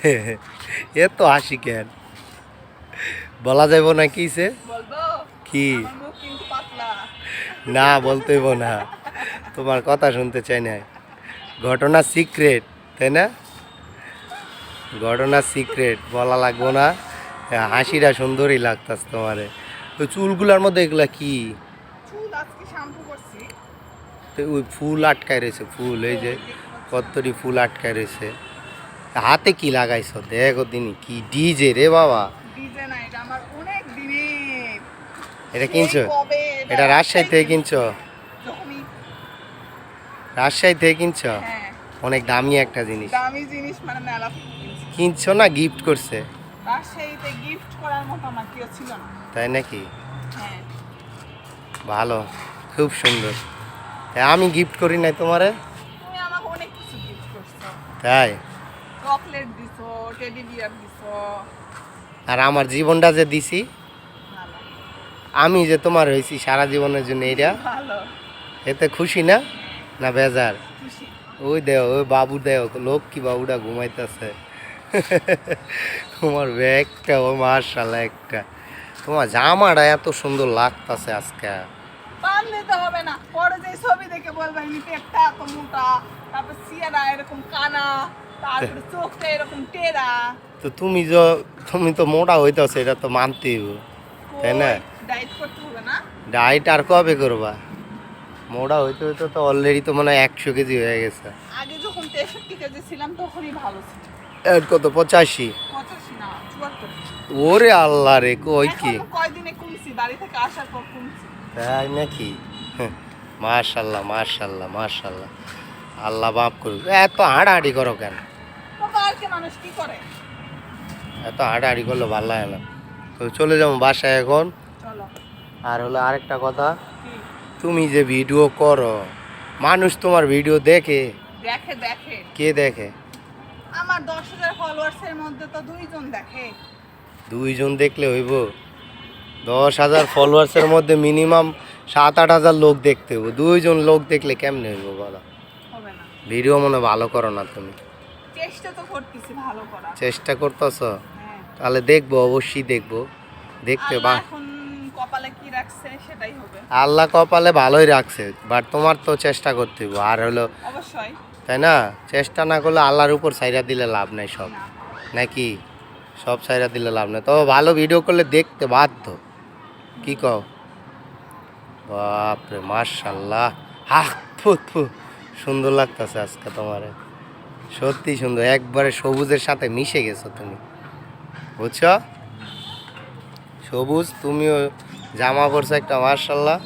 হয়েছে? এত হাসি কেন? বলা যাইব না কিছে? কি? না বলতে হইব না, তোমার কথা শুনতে চাই না। ঘটনা সিক্রেট, তাই না? ঘটনা সিক্রেট বলা লাগবো না। হাসিটা সুন্দরই লাগতাস তোমারে। ওই চুলগুলার মধ্যে এগুলা কি? তো ওই ফুল আটকায় রয়েছে, ফুল এই যে কতটি ফুল আটকায় রয়েছে। হাতে কি লাগাইছো দেখো দিনই, কি ডিজে রে বাবা? এটা কিনছো? এটা রাজশাহী থেকে কিনছো? রাজশাহী থেকে কিনছো? অনেক দামি একটা জিনিস। দামি জিনিস মানে মেলা কিনছো না গিফট করছে? রাজশাহীতে গিফট করার মতো আমার কেউ ছিল না। তাই নাকি? হ্যাঁ। ভালো, খুব সুন্দর। আমি গিফট করি নাই তোমারে? তুমি আমাকে অনেক কিছু গিফট করছো। তাই? চকলেট দিছো, টেডি বিয়ার দিছো। আর আমার জীবনটা যে দিছি, ভালো। আমি যে তোমার হয়েছি সারা জীবনের জন্য, এটা ভালো। এতে খুশি না? না বেজার? খুশি। ওই দেও, ওই বাবু দেও, লোক কি বাবুটা ঘুমাইতেছে। তোমার ব্যাগটা, ও মার্শাল্লাহ একটা। তোমার জামাটা এত সুন্দর লাগতাছে আজকে। পান দিতে হবে না, পরে যে ছবি দেখে বলবে নি পেটটা এত মোটা, তারপর সিয়ারা এরকম কানা, তারপরে চোখটা এরকম টেরা। তো তুমি তো মোটা হইতাছো, এটা তো মানতেই হবে, তাই না? ডায়েট করতে হবে না? ডায়েট আর কবে করবা? মোটা হইতে হইতে তো অলরেডি তো মানে 100 কেজি হয়ে গেছে। আগে যখন 63 কেজি ছিলাম তখনই ভালো ছিল। এর কত 85? 85 না 74। ওরে আল্লাহ রে, কই কি? এখন কয়দিনে কমছি, বাড়ি থেকে আসার পর কমছি। তাই নাকি? মাশাল্লাহ মাশাল্লাহ মাশাল্লাহ, আল্লাহ মাফ করুক। এত হাঁটাহাঁটি করো কেন? বাবা আর কি মানুষ কি করে? এত হাঁটাহাঁটি করলে ভালো লাগে না। তো চলে যাবো বাসায় এখন। চলো। আর হলো আরেকটা কথা, কি? তুমি যে ভিডিও করো, মানুষ তোমার ভিডিও দেখে? দেখে দেখে। কে দেখে? আমার 10,000 ফলোয়ার্সের মধ্যে তো 2 জন দেখে। 2 জন দেখলে হইব? 10,000 ফলোয়ার্সের মধ্যে মিনিমাম 7-8 হাজার লোক দেখতে হইব। 2 জন লোক দেখলে কেমনে হইব বলো? হবে না। ভিডিও মনে ভালো করো না তুমি। চেষ্টা তো করতেছি ভালো করার। চেষ্টা করতেছ? হ্যাঁ। তাহলে দেখবো, অবশ্যই দেখবো। দেখতে বা আল্লাহ এখন কপালে কি রাখছে সেটাই হবে। আল্লাহ কপালে ভালোই রাখছে, বাট তোমার তো চেষ্টা করতে হইব। আর হলো, অবশ্যই। তাই না? চেষ্টা না করলে আল্লাহর উপর ছাইরা দিলে লাভ নাই সব, না। নাকি? সব ছাইরা দিলে লাভ নাই। তবে ভালো ভিডিও করলে দেখতে বাধ্য, কি কও? বাপরে মাশাল্লাহ, হাহ থু থু, সুন্দর লাগতেছে আজকে তোমারে। সত্যি সুন্দর, একবারে সবুজের সাথে মিশে গেছো তুমি, বুঝছো? সবুজ, তুমিও জামা পরছো একটা, মাশাল্লাহ।